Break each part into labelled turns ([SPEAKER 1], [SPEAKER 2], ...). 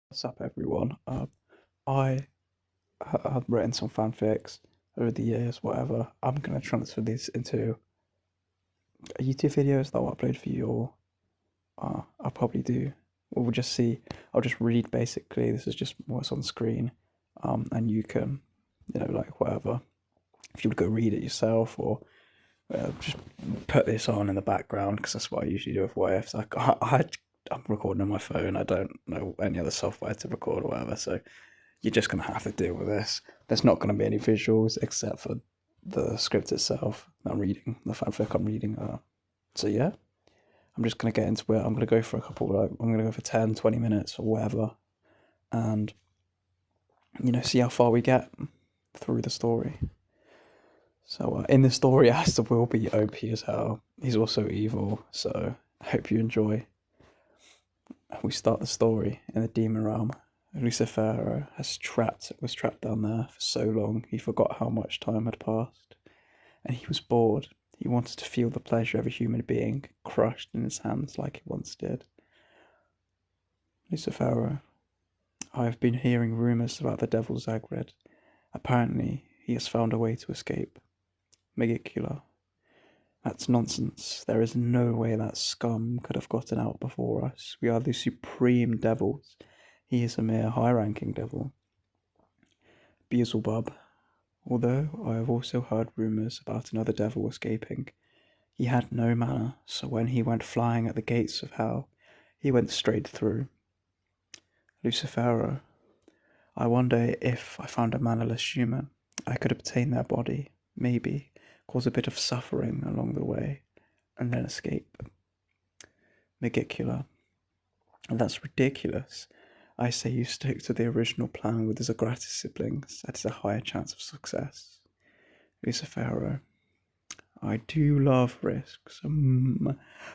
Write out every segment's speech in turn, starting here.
[SPEAKER 1] What's up, everyone? I've written some fanfics over the years, whatever. I'm gonna transfer these into YouTube videos that I'll upload for you, or I'll probably do. We'll just see. I'll just read basically. This is just what's on screen, and you can, like whatever. If you would go read it yourself, or just put this on in the background because that's what I usually do with WAVs. I'm recording on my phone. I don't know any other software to record or whatever, so you're just going to have to deal with this. There's not going to be any visuals except for the script itself. I'm reading the fanfic I'm reading. So yeah, I'm just going to get into it. I'm going to go for I'm going to go for 10, 20 minutes or whatever, and see how far we get through the story. So in the story, Asta will be OP as hell. He's also evil, so I hope you enjoy. We start the story in the demon realm. Lucifero was trapped down there for so long he forgot how much time had passed, and he was bored. He wanted to feel the pleasure of a human being crushed in his hands like he once did. Lucifero, I have been hearing rumours about the devil Zagred. Apparently, he has found a way to escape. Megicula. That's nonsense. There is no way that scum could have gotten out before us. We are the supreme devils. He is a mere high-ranking devil. Beelzebub. Although I have also heard rumours about another devil escaping. He had no mana, so when he went flying at the gates of hell, he went straight through. Lucifero. I wonder if I found a manaless human, I could obtain their body, maybe, cause a bit of suffering along the way, and then escape. Megicula. That's ridiculous. I say you stick to the original plan with the Zagratis siblings. That is a higher chance of success. Lucifero. I do love risks.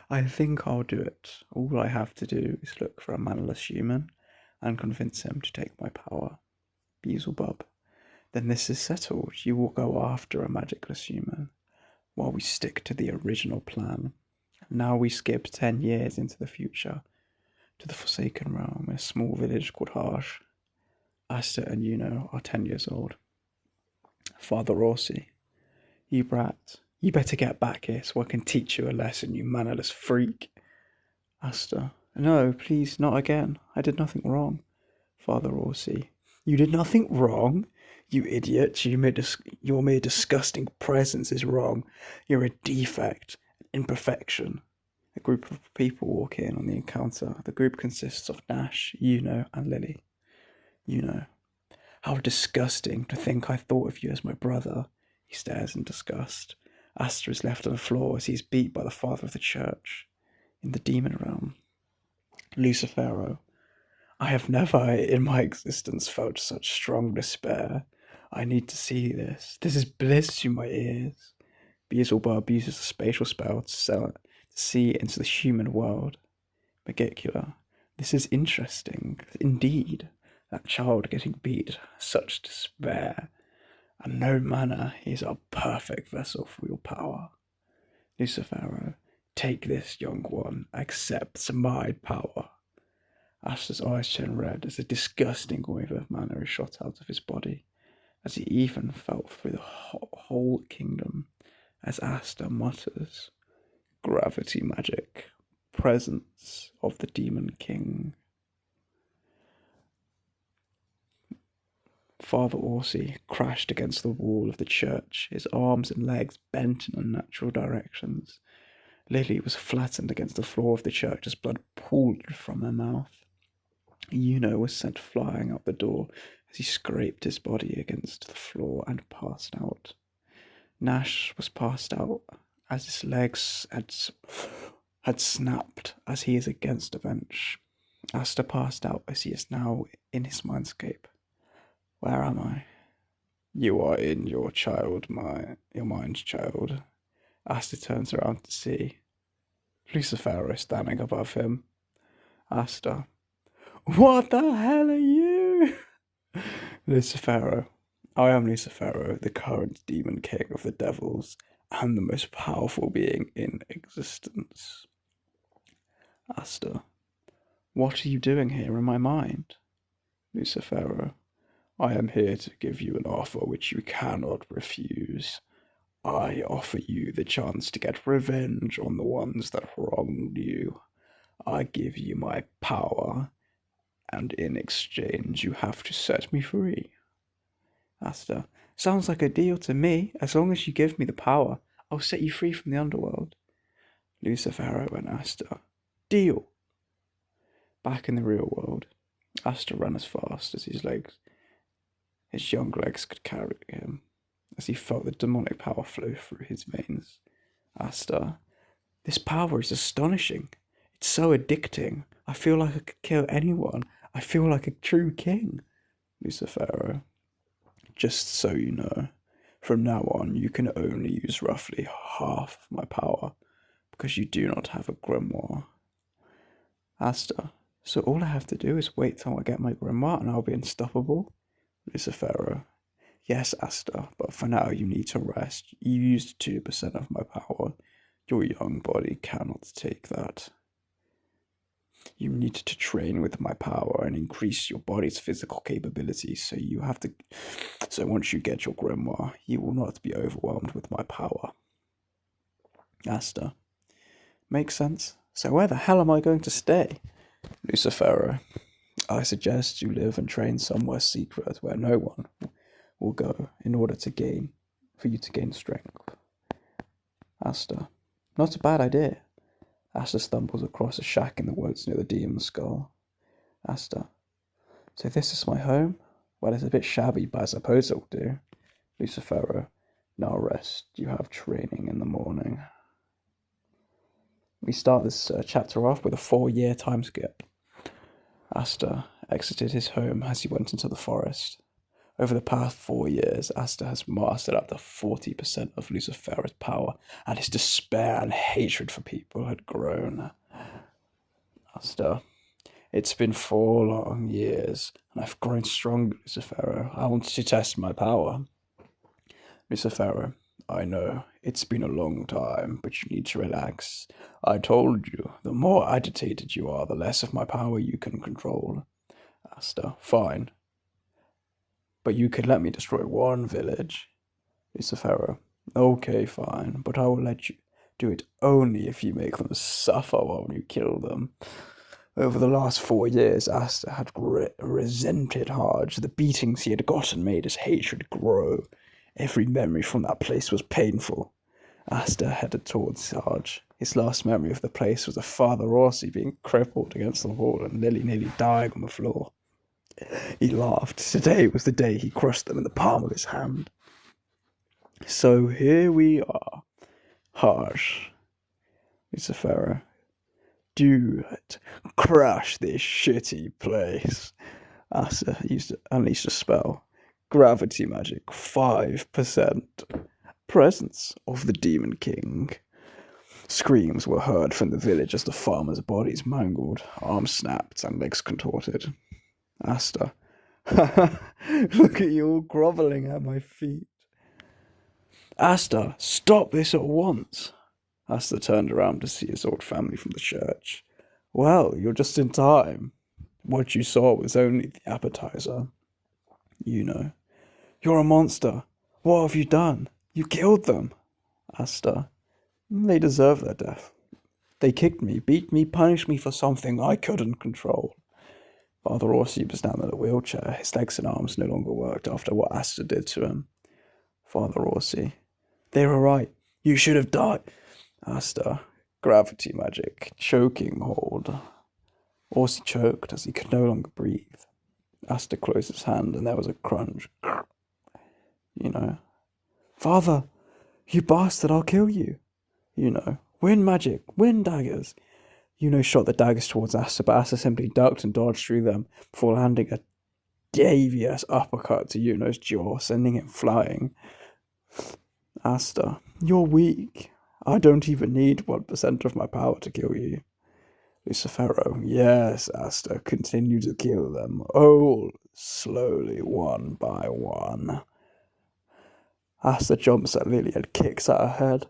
[SPEAKER 1] I think I'll do it. All I have to do is look for a mannerless human and convince him to take my power. Beelzebub. Then this is settled. You will go after a magicless human, while we stick to the original plan. Now we skip 10 years into the future, to the Forsaken Realm in a small village called Harsh. Asta and Yuno are 10 years old. Father Orsi. You brat, you better get back here so I can teach you a lesson, you mannerless freak. Asta. No, please, not again. I did nothing wrong. Father Orsi. You did nothing wrong? You idiot, your mere disgusting presence is wrong. You're a defect, an imperfection. A group of people walk in on the encounter. The group consists of Nash, Yuno, and Lily. Yuno. How disgusting to think I thought of you as my brother. He stares in disgust. Asta is left on the floor as he is beat by the father of the church. In the demon realm. Lucifero. I have never in my existence felt such strong despair. I need to see this. This is bliss to my ears. Beelzebub uses a spatial spell to see into the human world. Megicula. This is interesting. Indeed. That child getting beat. Such despair. And no manner, he is a perfect vessel for your power. Lucifero. Take this, young one. Accept my power. Asta's eyes turn red as a disgusting wave of mana is shot out of his body, as he even felt through the whole kingdom, as Asta mutters, gravity magic, presence of the demon king. Father Orsi crashed against the wall of the church, his arms and legs bent in unnatural directions. Lily was flattened against the floor of the church as blood pooled from her mouth. Yuno was sent flying out the door as he scraped his body against the floor and passed out. Nash was passed out as his legs had snapped as he is against a bench. Asta passed out as he is now in his mindscape. Where am I? You are in your mind's child. Asta turns around to see Lucifero standing above him. Asta. What the hell are you? Lucifero. I am Lucifero, the current demon king of the devils, and the most powerful being in existence. Asta. What are you doing here in my mind? Lucifero, I am here to give you an offer which you cannot refuse. I offer you the chance to get revenge on the ones that wronged you. I give you my power, and in exchange you have to set me free. Asta, sounds like a deal to me. As long as you give me the power, I'll set you free from the underworld. Lucifero and Asta, deal. Back in the real world, Asta ran as fast as his young legs could carry him, as he felt the demonic power flow through his veins. Asta, this power is astonishing. It's so addicting. I feel like I could kill anyone. I feel like a true king. Lucifero, just so you know, from now on you can only use roughly half of my power, because you do not have a grimoire. Asta, so all I have to do is wait till I get my grimoire and I'll be unstoppable? Lucifero, yes, Asta, but for now you need to rest. You used 2% of my power. Your young body cannot take that. You need to train with my power and increase your body's physical capabilities, so once you get your grimoire, you will not be overwhelmed with my power. Asta, makes sense. So where the hell am I going to stay? Lucifero, I suggest you live and train somewhere secret where no one will go in order for you to gain strength. Asta, not a bad idea. Asta stumbles across a shack in the woods near the demon's skull. Asta, so this is my home? Well, it's a bit shabby, but I suppose it'll do. Lucifero, now rest. You have training in the morning. We start this chapter off with a 4-year time skip. Asta exited his home as he went into the forest. Over the past 4 years, Asta has mastered up to 40% of Lucifero's power, and his despair and hatred for people had grown. Asta, it's been 4 long years, and I've grown stronger, Lucifero. I want to test my power. Lucifero, I know, it's been a long time, but you need to relax. I told you, the more agitated you are, the less of my power you can control. Asta, fine. But you could let me destroy one village. Lucifero, okay, fine, but I will let you do it only if you make them suffer while you kill them. Over the last 4 years, Asta had resented Harge. The beatings he had gotten made his hatred grow. Every memory from that place was painful. Asta headed towards Harge. His last memory of the place was of Father Rossi being crippled against the wall and Lily nearly dying on the floor. He laughed. Today was the day he crushed them in the palm of his hand. So here we are. Harsh. Lucifero. Do it. Crash this shitty place. Asta unleashed a spell. Gravity magic. 5%. Presence of the Demon King. Screams were heard from the village as the farmers' bodies mangled, arms snapped, and legs contorted. Asta. Look at you all grovelling at my feet. Asta, stop this at once. Asta turned around to see his old family from the church. Well, you're just in time. What you saw was only the appetizer. You know. You're a monster. What have you done? You killed them. Asta. They deserve their death. They kicked me, beat me, punished me for something I couldn't control. Father Rossi was down in a wheelchair. His legs and arms no longer worked after what Asta did to him. Father Rossi. They were right. You should have died. Asta. Gravity magic. Choking hold. Rossi choked as he could no longer breathe. Asta closed his hand and there was a crunch. You know. Father, you bastard, I'll kill you. You know. Wind magic. Wind daggers. Shot the daggers towards Asta, but Asta simply ducked and dodged through them before landing a devious uppercut to Yuno's jaw, sending him flying. Asta, you're weak. I don't even need 1% of my power to kill you. Lucifero, yes, Asta, continue to kill them, all slowly, one by one. Asta jumps at Lily and kicks at her head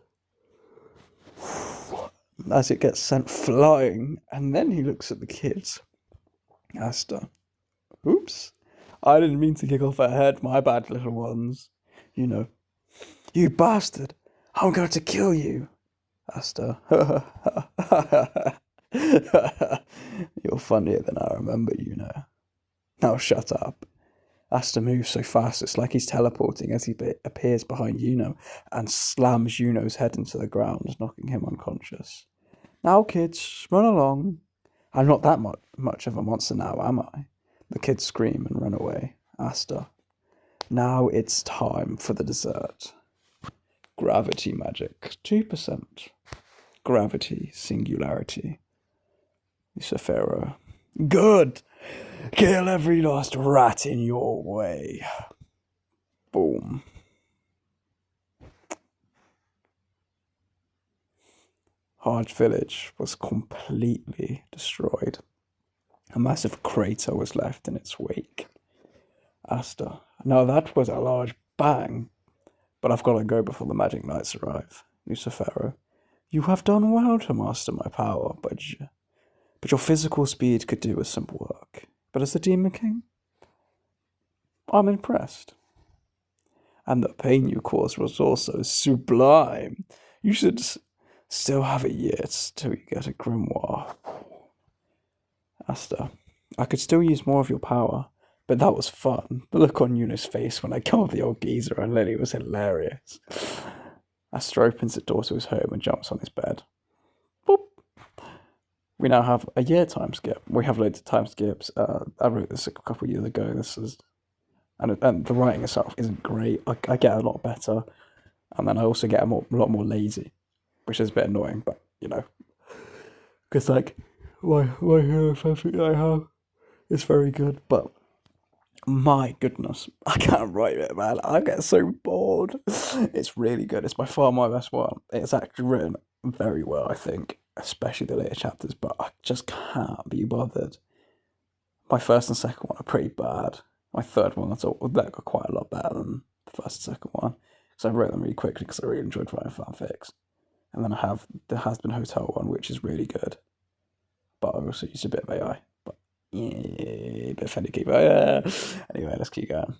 [SPEAKER 1] as it gets sent flying, and then he looks at the kids. Asta, Oops. I didn't mean to kick off her head, my bad, little ones. You know. You bastard! I'm going to kill you! Asta. You're funnier than I remember, you know. Now shut up. Asta moves so fast it's like he's teleporting as he appears behind Yuno and slams Yuno's head into the ground, knocking him unconscious. Now, kids, run along. I'm not that much of a monster now, am I? The kids scream and run away. Asta. Now it's time for the dessert. Gravity magic, 2%. Gravity, singularity. Lucifero. Good! Kill every last rat in your way. Boom. Hard Village was completely destroyed. A massive crater was left in its wake. Asta. Now that was a large bang, but I've got to go before the Magic Knights arrive. Lucifero. You have done well to master my power, but your physical speed could do with some work. But as the Demon King, I'm impressed. And the pain you caused was also sublime. You should still have it yet till you get a grimoire. Asta, I could still use more of your power, but that was fun. The look on Yuno's face when I killed the old geezer and Lily was hilarious. Asta opens the door to his home and jumps on his bed. Boop. We now have a year time skip. We have loads of time skips. I wrote this a couple of years ago. And the writing itself isn't great. I get a lot better, and then I also get a lot more lazy, which is a bit annoying. But you know, because like my hero fanfic I have is very good, but my goodness, I can't write it, man. I get so bored. It's really good. It's by far my best one. It's actually written very well, I think, especially the later chapters, but I just can't be bothered. My first and second one are pretty bad. My third one, that got quite a lot better than the first and second one, because I wrote them really quickly because I really enjoyed writing fanfics. And then I have the Has Been Hotel one, which is really good, but I also used a bit of AI. But yeah, a bit finicky, but yeah. Anyway, let's keep going.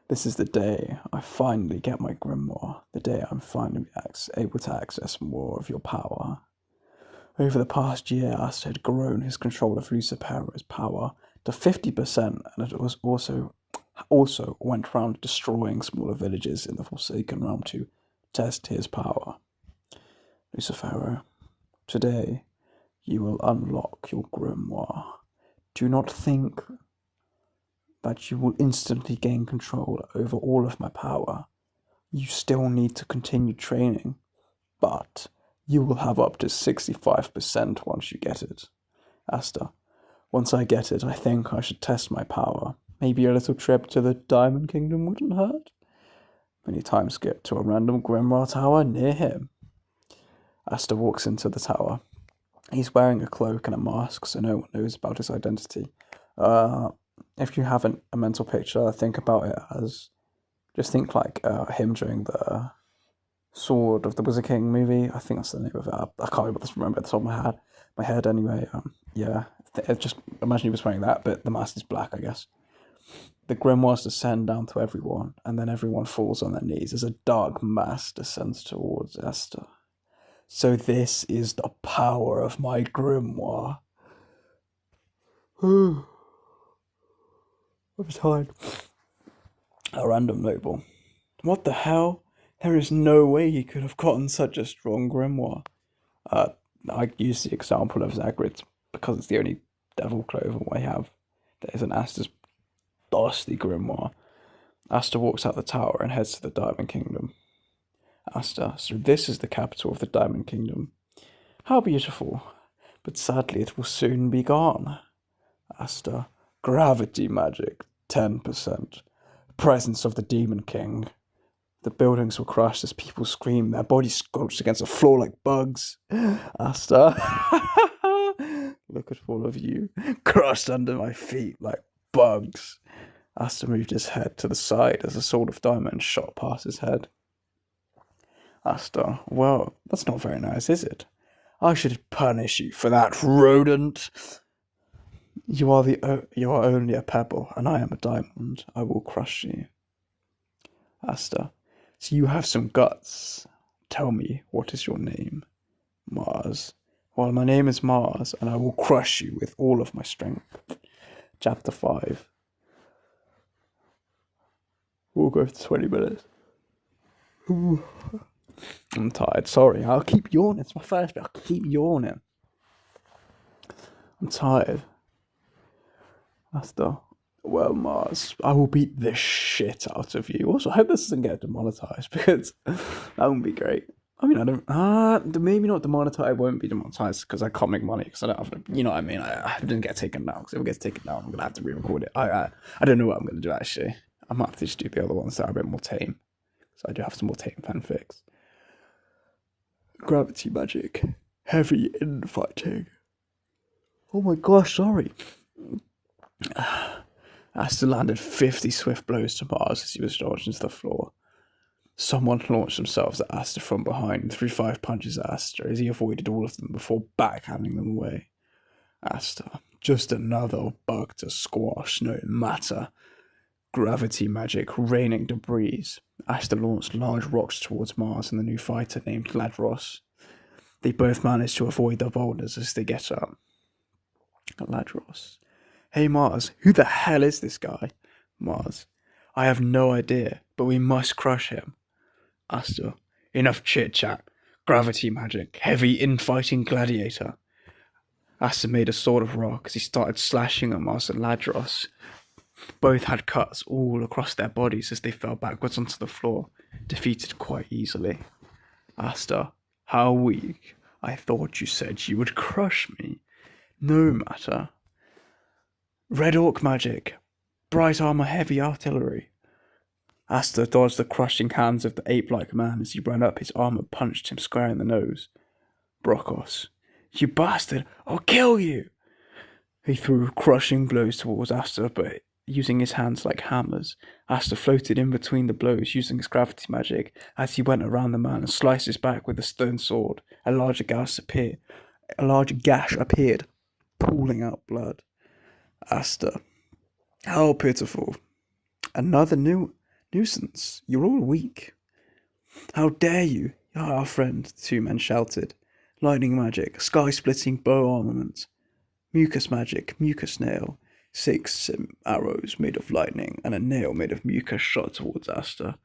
[SPEAKER 1] This is the day I finally get my grimoire, the day I'm finally able to access more of your power. Over the past year, Asta had grown his control of Lucifero's power to 50%, and it was also went around destroying smaller villages in the Forsaken Realm to test his power. Lucifero, today you will unlock your grimoire. Do not think that you will instantly gain control over all of my power. You still need to continue training, but you will have up to 65% once you get it. Asta, once I get it, I think I should test my power. Maybe a little trip to the Diamond Kingdom wouldn't hurt. Many time skip to a random grimoire tower near him. Asta walks into the tower. He's wearing a cloak and a mask, so no one knows about his identity. If you haven't a mental picture, think about it as, just think like him during the Sword of the Wizard King movie. I think that's the name of it. I can't remember at the top of my head anyway. Yeah, just imagine he was wearing that, but the mask is black, I guess. The grimoires descend down to everyone, and then everyone falls on their knees as a dark mass descends towards Asta. So this is the power of my grimoire. I'm tired. A random noble. What the hell? There is no way he could have gotten such a strong grimoire. I use the example of Zagreus because it's the only devil clover I have. There's an Asta's dusty grimoire. Asta walks out the tower and heads to the Diamond Kingdom. Asta, so this is the capital of the Diamond Kingdom. How beautiful. But sadly it will soon be gone. Asta, gravity magic, 10%. Presence of the Demon King. The buildings were crushed as people screamed, their bodies scorched against the floor like bugs. Asta, look at all of you, crushed under my feet like bugs. Asta moved his head to the side as a sword of diamond shot past his head. Asta, well, that's not very nice, is it? I should punish you for that, rodent. You are only a pebble, and I am a diamond. I will crush you. Asta. So you have some guts. Tell me, what is your name? Mars. Well, my name is Mars, and I will crush you with all of my strength. Chapter 5. We'll go for 20 minutes. Ooh. I'm tired. Sorry, I'll keep yawning. It's my first bit. I'll keep yawning. I'm tired. Asta. Well, Mars, I will beat the shit out of you. Also, I hope this doesn't get demonetized because that wouldn't be great. I mean, I don't. Maybe not demonetized. I won't be demonetized because I can't make money because I don't have to. You know what I mean? I didn't get taken down because if it gets taken down, I'm gonna have to re-record it. I don't know what I'm gonna do actually. I might have to just do the other ones that are a bit more tame. So I do have some more tame fanfics. Gravity magic, heavy infighting. Oh my gosh, sorry. Asta landed 50 swift blows to Mars as he was dodged into the floor. Someone launched themselves at Asta from behind and threw 5 punches at Asta as he avoided all of them before backhanding them away. Asta, just another bug to squash, no matter. Gravity magic raining debris. Asta launched large rocks towards Mars and the new fighter named Ladros. They both managed to avoid the boulders as they get up. Ladros. Hey Mars, who the hell is this guy? Mars. I have no idea, but we must crush him. Asta. Enough chit-chat. Gravity magic. Heavy infighting gladiator. Asta made a sword of rock as he started slashing at Mars and Ladros. Both had cuts all across their bodies as they fell backwards onto the floor, defeated quite easily. Asta. How weak. I thought you said you would crush me. No matter. Red Orc magic. Bright armor, heavy artillery. Asta dodged the crushing hands of the ape-like man as he ran up. His armor punched him square in the nose. Brokos. You bastard! I'll kill you! He threw crushing blows towards Asta, but using his hands like hammers. Asta floated in between the blows using his gravity magic as he went around the man and sliced his back with a stone sword. A large gash appeared, pooling out blood. Asta. How pitiful. Another nuisance. You're all weak. How dare you? Our friend, the 2 men shouted. Lightning magic, sky-splitting bow armament. Mucus magic, mucus nail. 6 arrows made of lightning and a nail made of mucus shot towards Asta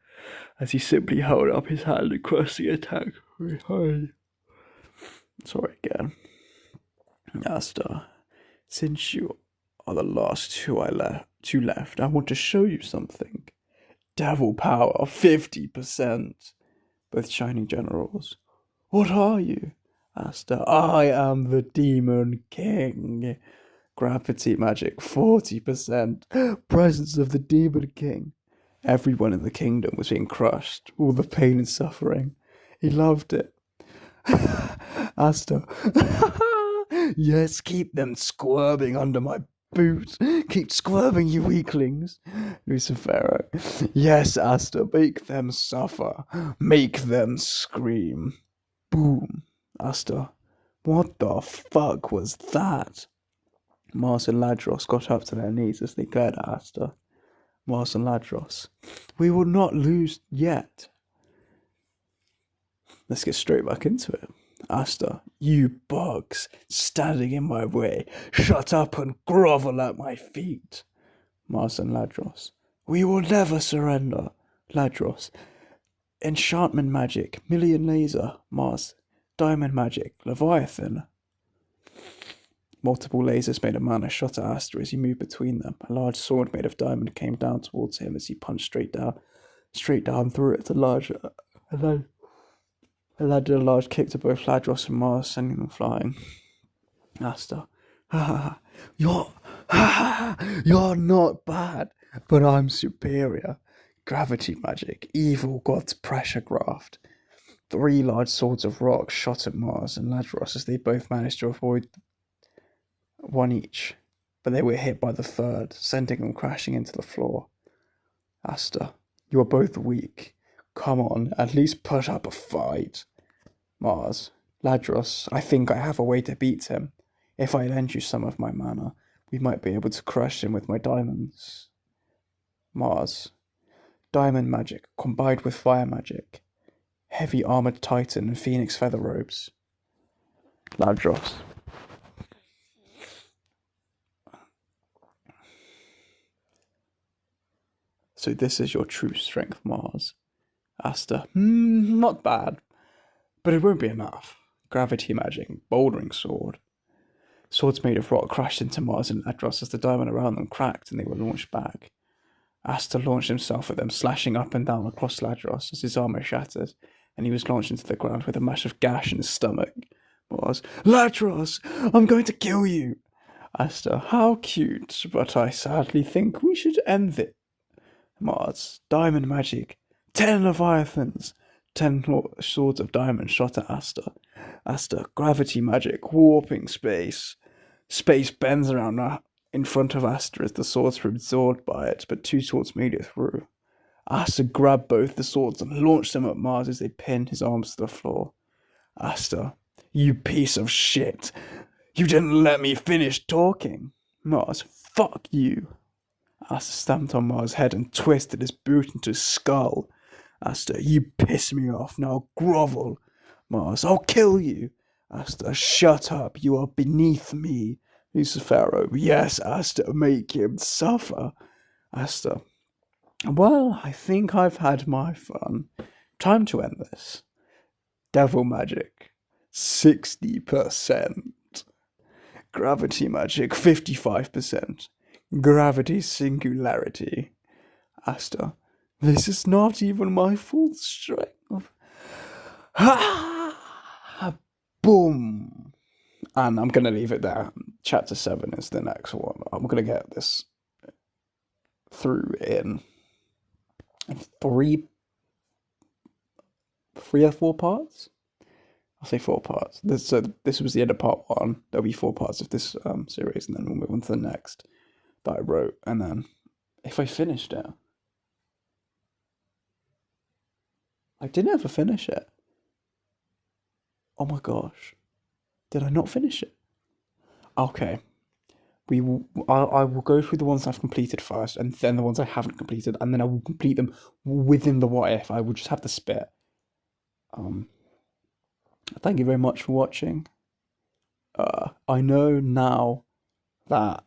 [SPEAKER 1] as he simply held up his hand and crushed the attack behind. Sorry again. Asta, since you are the last two left, I want to show you something. Devil power, 50%. Both shining generals. What are you? Asta, I am the Demon King. Gravity magic, 40%. Presence of the Demon King. Everyone in the kingdom was being crushed, all the pain and suffering. He loved it. Asta. Yes, keep them squirming under my boot. Keep squirming, you weaklings. Lucifero. Yes, Asta, make them suffer. Make them scream. Boom. Asta. What the fuck was that? Mars and Ladros got up to their knees as they glared at Asta. Mars and Ladros. We will not lose yet. Let's get straight back into it. Asta, you bugs, standing in my way, shut up and grovel at my feet. Mars and Ladros. We will never surrender. Ladros. Enchantment magic, million laser. Mars. Diamond magic, Leviathan. Multiple lasers made a mana shot at Asta as he moved between them. A large sword made of diamond came down towards him as he punched straight down through it. And then did a large kick to both Ladros and Mars, sending them flying. Asta, you're not bad, but I'm superior. Gravity magic, evil god's pressure graft. 3 large swords of rock shot at Mars and Ladros as they both managed to avoid one each, but they were hit by the third, sending them crashing into the floor. Asta, you are both weak. Come on, at least put up a fight. Mars, Ladros, I think I have a way to beat him. If I lend you some of my mana, We might be able to crush him with my diamonds. Mars. Diamond magic combined with fire magic. Heavy armored titan and phoenix feather robes. Ladros. So this is your true strength, Mars. Asta. Not bad. But it won't be enough. Gravity magic, bouldering sword. Swords made of rock crashed into Mars and Ladros as the diamond around them cracked and they were launched back. Asta launched himself at them, slashing up and down across Ladros as his armor shattered, and he was launched into the ground with a massive gash in his stomach. Mars. Ladros! I'm going to kill you! Asta. How cute, but I sadly think we should end it. Mars. Diamond magic. 10 leviathans. 10 swords of diamond shot at Asta. Asta. Gravity magic. Warping space. Space bends around in front of Asta as the swords were absorbed by it, but 2 swords made it through. Asta grabbed both the swords and launched them at Mars as they pinned his arms to the floor. Asta. You piece of shit. You didn't let me finish talking. Mars. Fuck you. Asta stamped on Mars' head and twisted his boot into his skull. Asta. You piss me off. Now grovel. Mars. I'll kill you. Asta. Shut up. You are beneath me. Lucifero. Yes, Asta. Make him suffer. Asta. Well, I think I've had my fun. Time to end this. Devil magic. 60%. Gravity magic. 55%. Gravity singularity. Asta. This is not even my full strength. Ha! Boom. And I'm going to leave it there. Chapter 7 is the next one. I'm going to get this through in 3 or 4 parts. I'll say 4 parts. This was the end of part 1. There'll be 4 parts of this series, and then we'll move on to the next that I wrote. And then, if I finished it, I didn't ever finish it. Oh my gosh, did I not finish it? Okay, I will go through the ones I've completed first, and then the ones I haven't completed, and then I will complete them within the what if. I will just have to spit. Thank you very much for watching. I know now that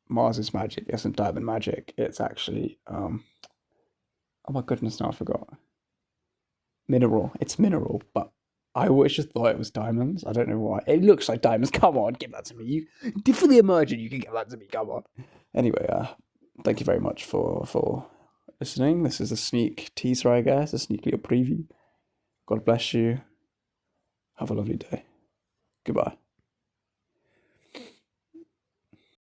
[SPEAKER 1] Mars' magic isn't diamond magic. It's actually, oh my goodness, now I forgot. Mineral. It's mineral, but I always just thought it was diamonds. I don't know why. It looks like diamonds. Come on, give that to me. You for the emergent, you can give that to me. Come on. Anyway, thank you very much for listening. This is a sneak teaser, I guess, a sneak little preview. God bless you. Have a lovely day. Goodbye.